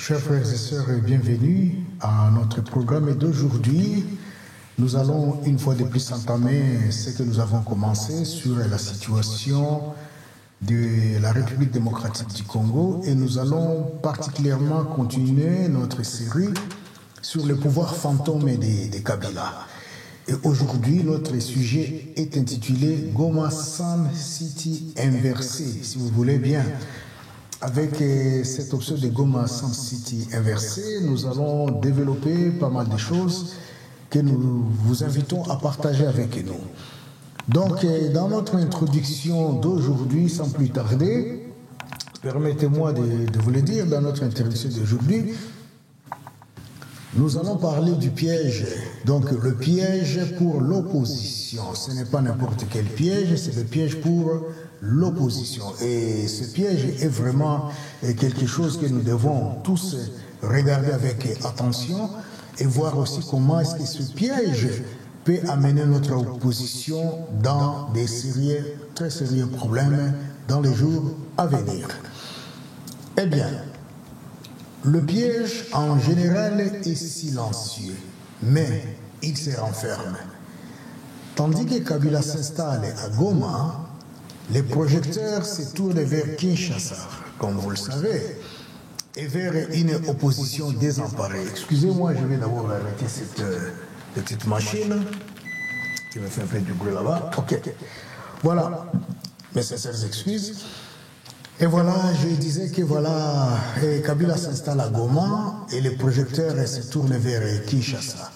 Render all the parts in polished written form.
Chers frères et sœurs, bienvenue à notre programme d'aujourd'hui. Nous allons une fois de plus entamer ce que nous avons commencé sur la situation de la République démocratique du Congo et nous allons particulièrement continuer notre série sur le pouvoir fantôme de Kabila. Et aujourd'hui, notre sujet est intitulé Goma Sun City inversé, si vous voulez bien. Avec cette option de Goma Sun City inversé, nous allons développer pas mal de choses que nous vous invitons à partager avec nous. Donc, dans notre introduction d'aujourd'hui, sans plus tarder, permettez-moi de vous le dire, dans notre introduction d'aujourd'hui, nous allons parler du piège. Donc, le piège pour l'opposition. Ce n'est pas n'importe quel piège, c'est le piège pour l'opposition. Et ce piège est vraiment quelque chose que nous devons tous regarder avec attention et voir aussi comment est-ce que ce piège peut amener notre opposition dans des très sérieux problèmes dans les jours à venir. Eh bien, le piège en général est silencieux, mais il se renferme. Tandis que Kabila s'installe à Goma, les projecteurs se tournent vers Kinshasa, comme vous le savez, et vers une opposition désemparée. Excusez-moi, je vais d'abord arrêter cette petite machine qui me fait un peu du bruit là-bas. Ok. Voilà. Mes sincères excuses. Et voilà, je disais que voilà, Kabila s'installe à Goma et les projecteurs se tournent vers Kinshasa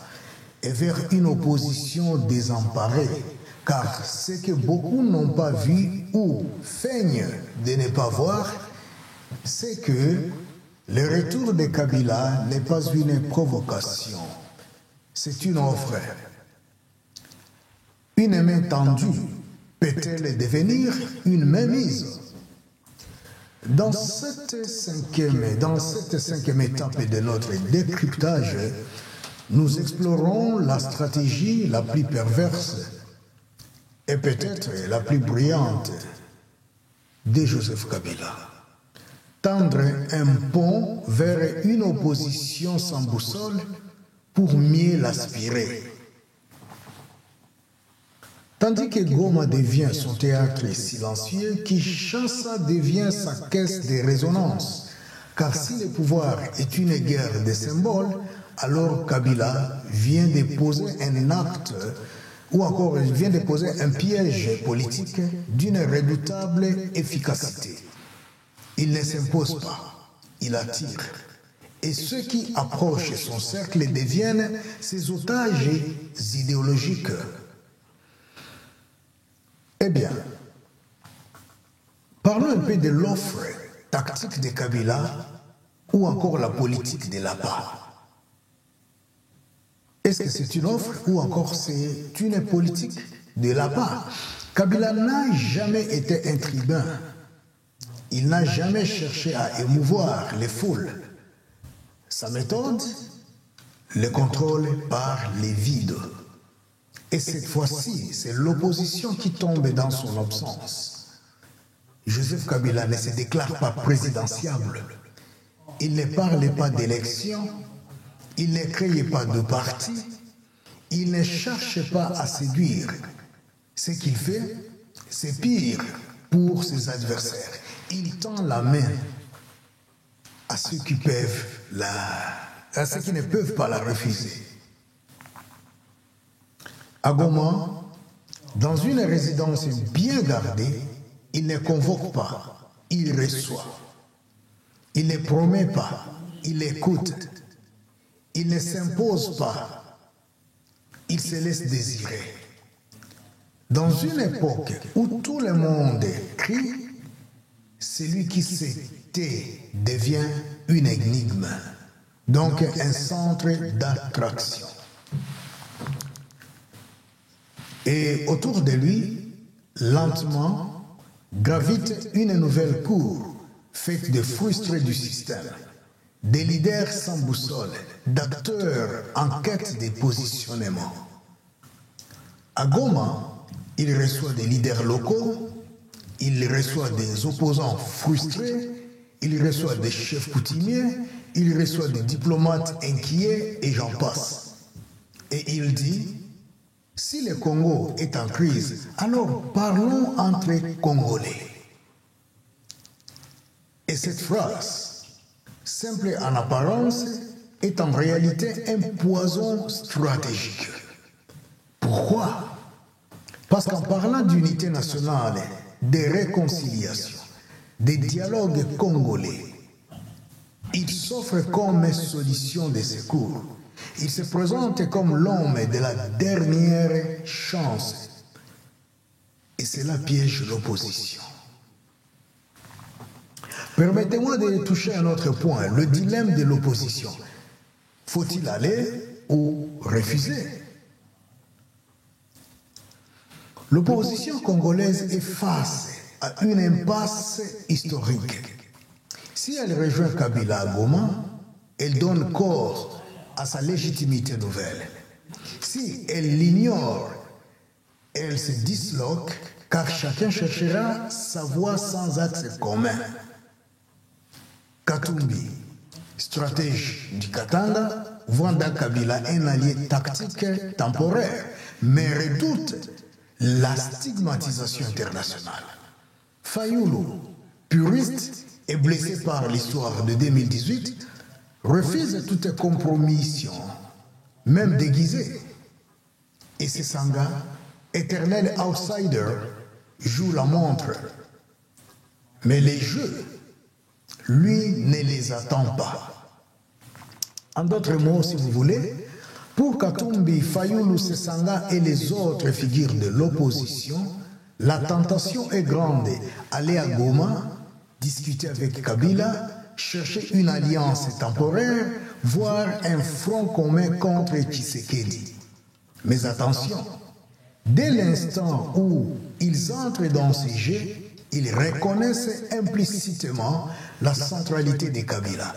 et vers une opposition désemparée. Car ce que beaucoup n'ont pas vu ou feignent de ne pas voir, c'est que le retour de Kabila n'est pas une provocation, c'est une offre. Une main tendue peut-elle devenir une mainmise? Dans cette cinquième étape de notre décryptage, nous explorons la stratégie la plus perverse et peut-être la plus brillante de Joseph Kabila. Tendre un pont vers une opposition sans boussole pour mieux l'aspirer. Tandis que Goma devient son théâtre silencieux, Kinshasa devient sa caisse de résonance. Car si le pouvoir est une guerre de symboles, alors Kabila vient de poser un acte ou encore il vient de poser un piège politique d'une redoutable efficacité. Il ne s'impose pas, il attire. Et ceux qui approchent son cercle deviennent ses otages idéologiques. Eh bien, parlons un peu de l'offre tactique de Kabila ou encore la politique de l'appât. Est-ce que c'est une offre ou encore c'est une politique de l'appât? Kabila n'a jamais été un tribun. Il n'a jamais cherché à émouvoir les foules. Sa méthode, le contrôle par les vides. Et cette fois-ci, c'est l'opposition qui tombe dans son absence. Joseph Kabila ne se déclare pas présidentiable. Il ne parle pas d'élection. Il ne crée pas de parti. Il ne cherche pas à séduire. Ce qu'il fait, c'est pire pour ses adversaires. Il tend la main à ceux qui ne peuvent pas la refuser. À Goma, dans une résidence bien gardée, il ne convoque pas, il reçoit. Il ne promet pas, il écoute. Il ne s'impose pas, il se laisse désirer. Dans une époque où tout le monde crie, celui qui se tait devient une énigme, donc un centre d'attraction. Et autour de lui, lentement, gravite une nouvelle cour faite de frustrés du système, des leaders sans boussole, d'acteurs en quête de positionnement. À Goma, il reçoit des leaders locaux, il reçoit des opposants frustrés il reçoit des chefs coutumiers, il reçoit des diplomates inquiets et j'en passe. Et il dit, si le Congo est en crise, alors parlons entre Congolais. Et cette phrase, simple en apparence, est en réalité un poison stratégique. Pourquoi? Parce qu'en parlant d'unité nationale, de réconciliation, des dialogues congolais, il s'offre comme solution de secours. Il se présente comme l'homme de la dernière chance. Et cela piège l'opposition. Permettez-moi de toucher un autre point, le dilemme de l'opposition. Faut-il aller ou refuser? L'opposition congolaise est face à une impasse historique. Si elle rejoint Kabila à Goma, elle donne corps à sa légitimité nouvelle. Si elle l'ignore, elle se disloque car chacun cherchera sa voie sans axe commun. Katumbi, stratège du Katanga, voit dans Kabila un allié tactique temporaire, mais redoute la stigmatisation internationale. Fayulu, puriste et blessé par l'histoire de 2018, refuse toute compromission, même déguisée. Et Sesanga, éternel outsider, joue la montre. Mais les jeux, lui, ne les attend pas. En d'autres mots, si vous voulez, pour Katumbi, Fayulu, Sesanga et les autres figures de l'opposition, la tentation est grande. Aller à Goma, discuter avec Kabila, chercher une alliance temporaire, voire un front commun contre Tshisekedi. Mais attention, dès l'instant où ils entrent dans ces jeux, ils reconnaissent implicitement la centralité de Kabila.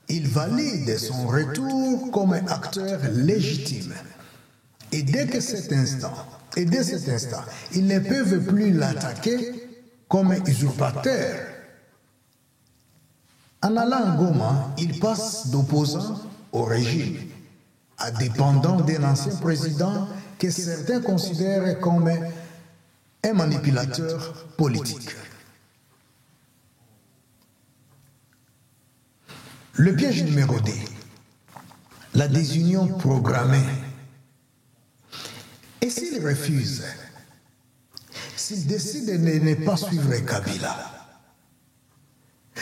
Ils valident son retour comme un acteur légitime. Et dès cet instant, ils ne peuvent plus l'attaquer comme un usurpateur. En allant à Goma, il passe d'opposant au régime, à dépendant d'un ancien président que certains considèrent comme un manipulateur politique. Le piège numéro 2, la désunion programmée. Et s'il refuse, s'il décide de ne pas suivre Kabila,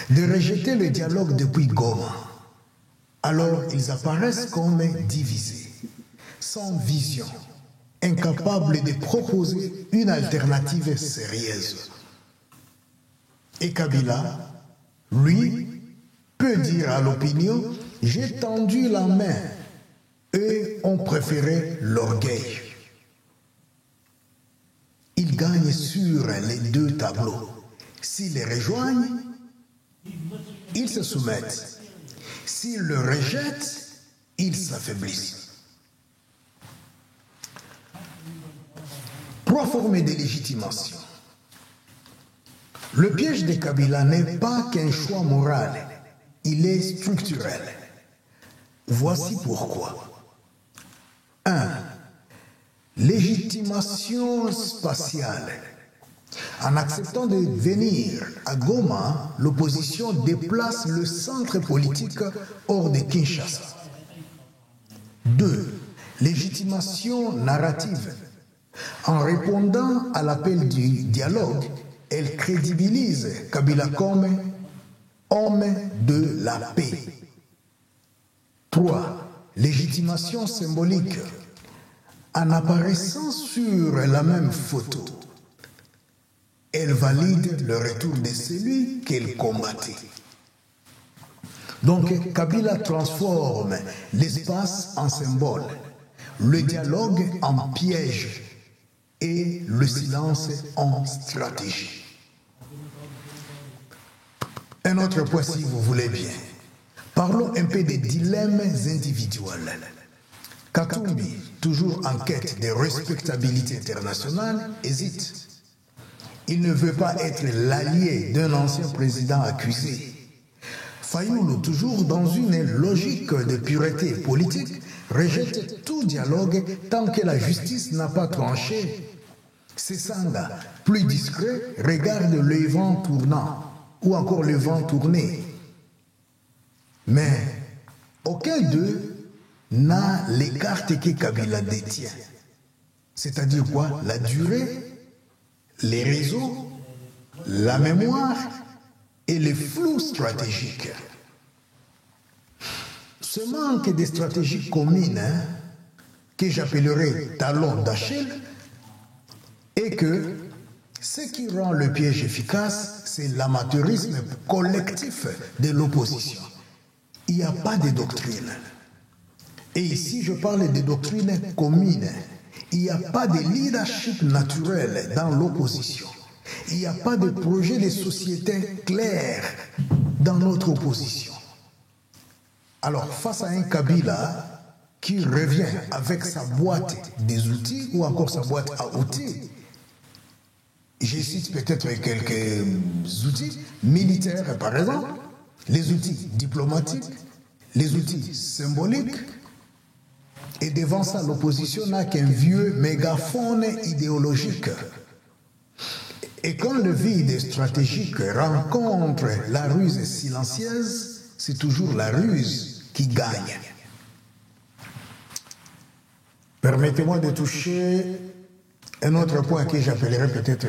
de rejeter le dialogue depuis Goma, alors ils apparaissent comme divisés, sans vision, incapables de proposer une alternative sérieuse. Et Kabila, lui, peut dire à l'opinion, j'ai tendu la main, eux ont préféré l'orgueil. Ils gagnent sur les deux tableaux. S'ils les rejoignent, ils se soumettent. S'ils le rejettent, ils s'affaiblissent. 3 formes de légitimation. Le piège de Kabila n'est pas qu'un choix moral, il est structurel. Voici pourquoi. 1. Légitimation spatiale. En acceptant de venir à Goma, l'opposition déplace le centre politique hors de Kinshasa. 2. Légitimation narrative. En répondant à l'appel du dialogue, elle crédibilise Kabila comme homme de la paix. 3. Légitimation symbolique. En apparaissant sur la même photo, elle valide le retour de celui qu'elle combattait. Donc Kabila transforme l'espace en symbole, le dialogue en piège et le silence en stratégie. Un autre point si vous voulez bien. Parlons un peu des dilemmes individuels. Katumbi, toujours en quête de respectabilité internationale, hésite. Il ne veut pas être l'allié d'un ancien président accusé. Fayoulou, toujours dans une logique de pureté politique, rejette tout dialogue tant que la justice n'a pas tranché. Sessanga, plus discret, regarde le vent tournant, ou encore le vent tourné. Mais aucun d'eux n'a les cartes que Kabila détient. C'est-à-dire quoi? La durée, les réseaux, la mémoire et les flous stratégiques. Ce manque de stratégie commune, que j'appellerais talon d'Achille, est que ce qui rend le piège efficace, c'est l'amateurisme collectif de l'opposition. Il n'y a pas de doctrine. Et ici, je parle de doctrine commune. Il n'y a pas de leadership naturel dans l'opposition. Il n'y a pas de projet de société clair dans notre opposition. Alors, face à un Kabila qui revient avec sa boîte des outils ou encore sa boîte à outils, je cite peut-être quelques outils militaires, par exemple, les outils diplomatiques, les outils symboliques, et devant ça, l'opposition n'a qu'un vieux mégaphone idéologique. Et quand le vide stratégique rencontre la ruse silencieuse, c'est toujours la ruse qui gagne. Permettez-moi de toucher un autre point que j'appellerais peut-être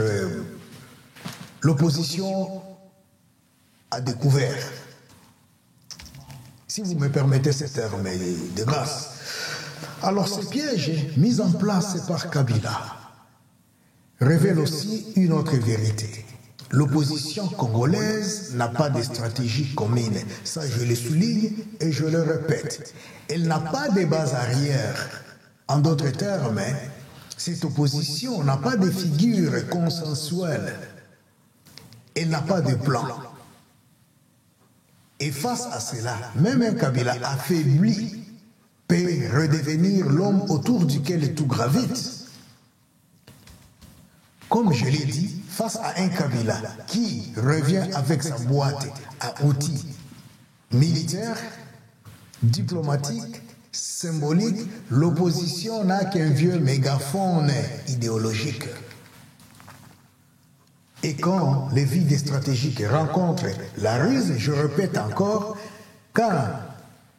l'opposition à découvert. Si vous me permettez ce terme de grâce. Alors ces pièges mis en place par Kabila révèlent aussi une autre vérité. L'opposition congolaise n'a pas de stratégie commune. Ça, je le souligne et je le répète. Elle n'a pas de base arrière. En d'autres termes, cette opposition n'a pas de figure consensuelle. Elle n'a pas de plan. Et face à cela, même un Kabila affaibli peut redevenir l'homme autour duquel tout gravite. Comme je l'ai dit, face à un Kabila qui revient avec sa boîte à outils militaires, diplomatiques, symboliques, l'opposition n'a qu'un vieux mégaphone idéologique. Et quand les vides stratégiques rencontrent la ruse, je répète encore, quand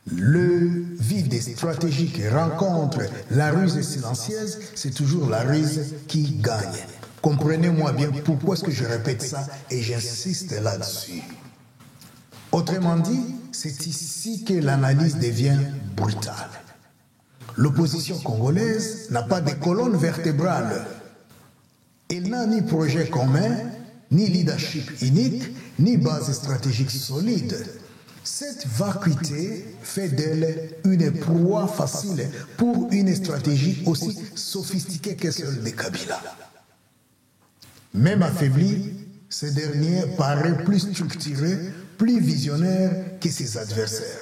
le vide stratégique rencontre la ruse silencieuse, c'est toujours la ruse qui gagne. Comprenez-moi bien pourquoi est-ce que je répète ça et j'insiste là-dessus. Autrement dit, c'est ici que l'analyse devient brutale. L'opposition congolaise n'a pas de colonne vertébrale. Elle n'a ni projet commun, ni leadership unique, ni base stratégique solide. Cette vacuité fait d'elle une proie facile pour une stratégie aussi sophistiquée que celle de Kabila. Même affaibli, ce dernier paraît plus structuré, plus visionnaire que ses adversaires.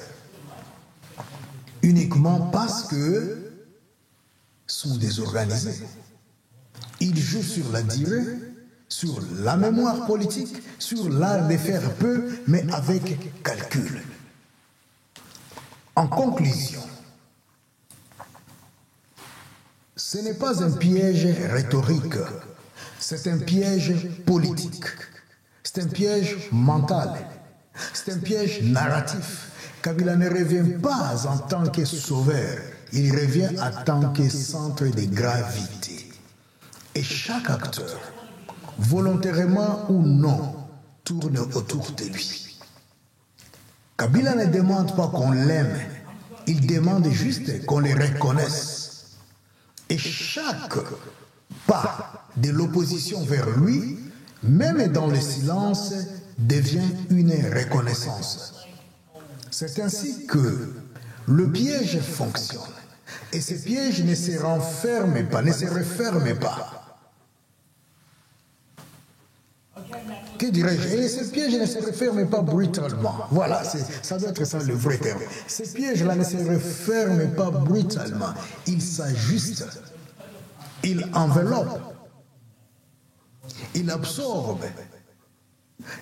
Uniquement parce que sont désorganisés. Ils jouent sur la durée, sur la mémoire politique, sur l'art de faire peu, mais avec calcul. En conclusion, ce n'est pas un piège rhétorique, c'est un piège politique, c'est un piège mental, c'est un piège narratif. Kabila ne revient pas en tant que sauveur, il revient en tant que centre de gravité. Et chaque acteur, volontairement ou non, tourne autour de lui. Kabila ne demande pas qu'on l'aime, il demande juste qu'on le reconnaisse. Et chaque pas de l'opposition vers lui, même dans le silence, devient une reconnaissance. C'est ainsi que le piège fonctionne. Et ce piège ne se renferme pas, ne se referme pas. Que dirais-je? Et ce piège ne se referme pas brutalement. Voilà, ça doit être ça le vrai terme. Ce piège-là ne se referme pas brutalement. Il s'ajuste. Il enveloppe. Il absorbe.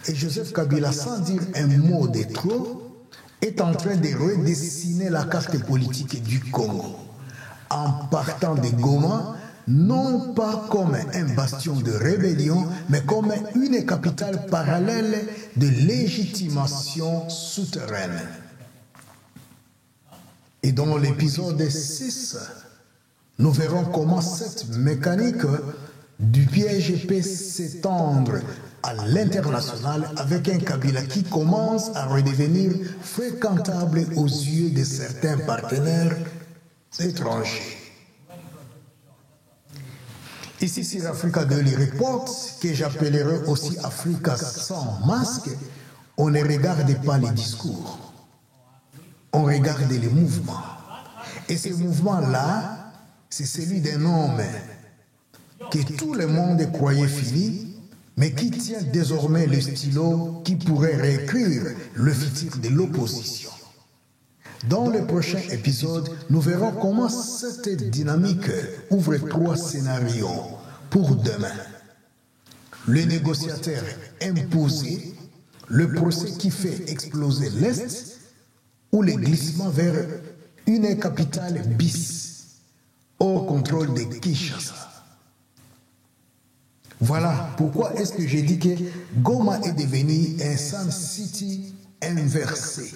Et Joseph Kabila, sans dire un mot de trop, est en train de redessiner la carte politique du Congo en partant de Goma, non pas comme un bastion de rébellion, mais comme une capitale parallèle de légitimation souterraine. Et dans l'épisode 6, nous verrons comment cette mécanique du piège peut s'étendre à l'international avec un Kabila qui commence à redevenir fréquentable aux yeux de certains partenaires étrangers. Ici sur Africa Daily Report, que j'appellerai aussi Africa sans masque, on ne regarde pas les discours, on regarde les mouvements. Et ce mouvement-là, c'est celui d'un homme que tout le monde croyait fini, mais qui tient désormais le stylo qui pourrait réécrire le futur de l'opposition. Dans le prochain épisode, nous verrons comment cette dynamique ouvre 3 scénarios pour demain. Le négociateur imposé, le procès qui fait exploser l'Est, ou le glissement vers une capitale bis, au contrôle de Kinshasa. Voilà pourquoi est-ce que j'ai dit que Goma est devenu un Sun City inversé.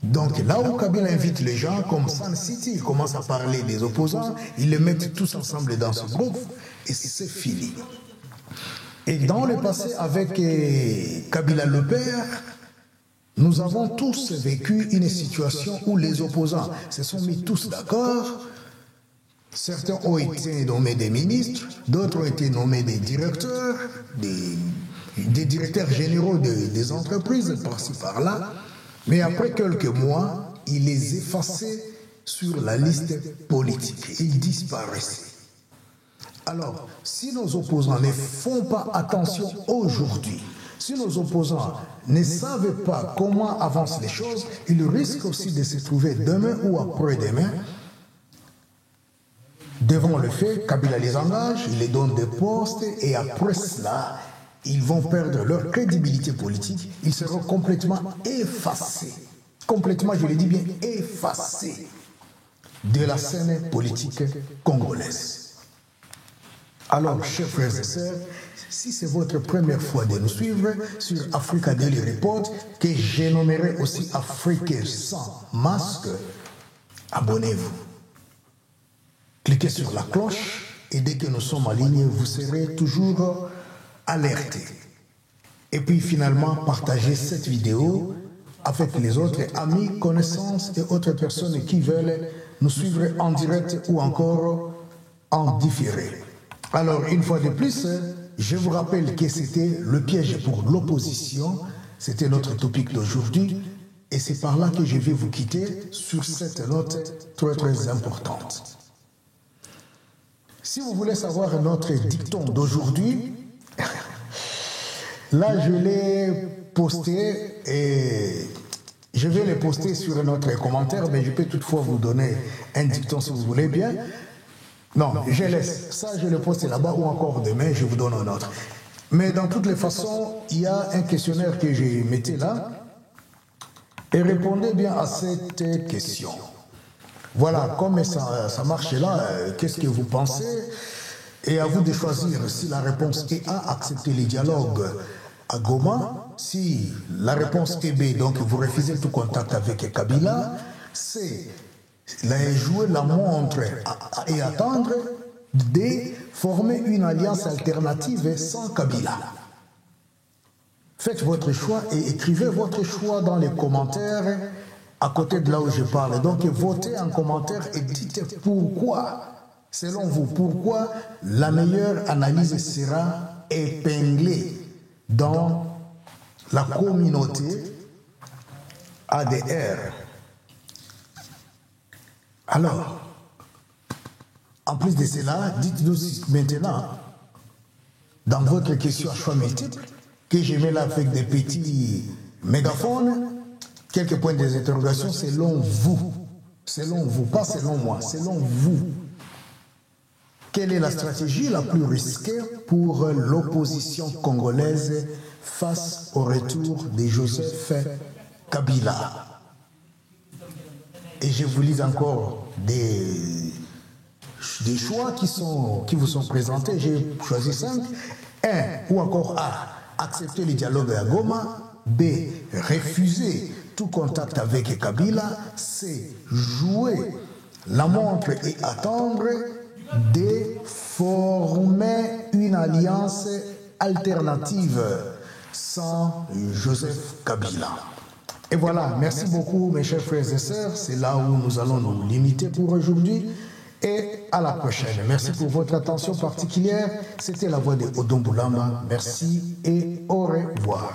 Donc là où Kabila invite les gens comme Sun City, il commence à parler des opposants, ils les mettent tous ensemble dans ce groupe et c'est fini. Et dans le passé avec Kabila le père, nous avons tous vécu une situation où les opposants se sont mis tous d'accord. Certains ont été nommés des ministres, d'autres ont été nommés des directeurs, des directeurs généraux des entreprises, par-ci par-là. Mais après quelques mois, ils les effaçaient sur la liste politique. Ils disparaissaient. Alors, si nos opposants ne font pas attention aujourd'hui, si nos opposants ne savent pas comment avancent les choses, ils risquent aussi de se trouver demain ou après-demain devant le fait, Kabila les engage, il les donne des postes et après cela, ils vont perdre leur crédibilité politique, ils seront complètement effacés, complètement, je le dis bien, effacés de la scène politique congolaise. Alors, chers frères et sœurs, si c'est votre première fois de nous suivre sur Africa Daily Report, que je nommerai aussi Afrique sans masque, abonnez-vous. Cliquez sur la cloche et dès que nous sommes en ligne, vous serez toujours alertés. Et puis finalement, partagez cette vidéo avec les autres amis, connaissances et autres personnes qui veulent nous suivre en direct ou encore en différé. Alors, une fois de plus, je vous rappelle que c'était le piège pour l'opposition. C'était notre topic d'aujourd'hui. Et c'est par là que je vais vous quitter sur cette note très très importante. Si vous voulez savoir notre dicton d'aujourd'hui, là je l'ai posté et je vais le poster sur notre commentaire, mais je peux toutefois vous donner un dicton si vous voulez bien. Non, je laisse. Ça, je le poste là-bas ou encore demain, je vous donne un autre. Mais dans toutes les façons, il y a un questionnaire que j'ai mis là et répondez bien à cette question. Voilà, comme ça marche là, qu'est-ce que vous pensez? Et à vous de choisir si la réponse est A, accepter les dialogues à Goma, si la réponse est B, donc vous refusez tout contact avec Kabila, C, jouer la montre et attendre, D, former une alliance alternative sans Kabila. Faites votre choix et écrivez votre choix dans les commentaires à côté de là où je parle. Donc votez en commentaire et dites pourquoi, selon vous, pourquoi la meilleure analyse sera épinglée dans la communauté ADR. Alors, en plus de cela, dites-nous maintenant, dans votre question à choix multiple, que je mets là avec des petits mégaphones, quelques points d'interrogation selon vous, pas selon moi, selon vous. Quelle est la stratégie la plus risquée pour l'opposition congolaise face au retour de Joseph Kabila. Et je vous lis encore des choix qui vous sont présentés. J'ai choisi 5. 1. Ou encore A. Accepter le dialogue à Goma. B. Refuser tout contact avec Kabila. C. Jouer la montre et attendre. D. Former une alliance alternative sans Joseph Kabila. Et voilà, merci beaucoup mes chers frères et sœurs. C'est là où nous allons nous limiter pour aujourd'hui. Et à la prochaine. Merci pour votre attention particulière. C'était la voix de Odon Boulamba. Merci et au revoir.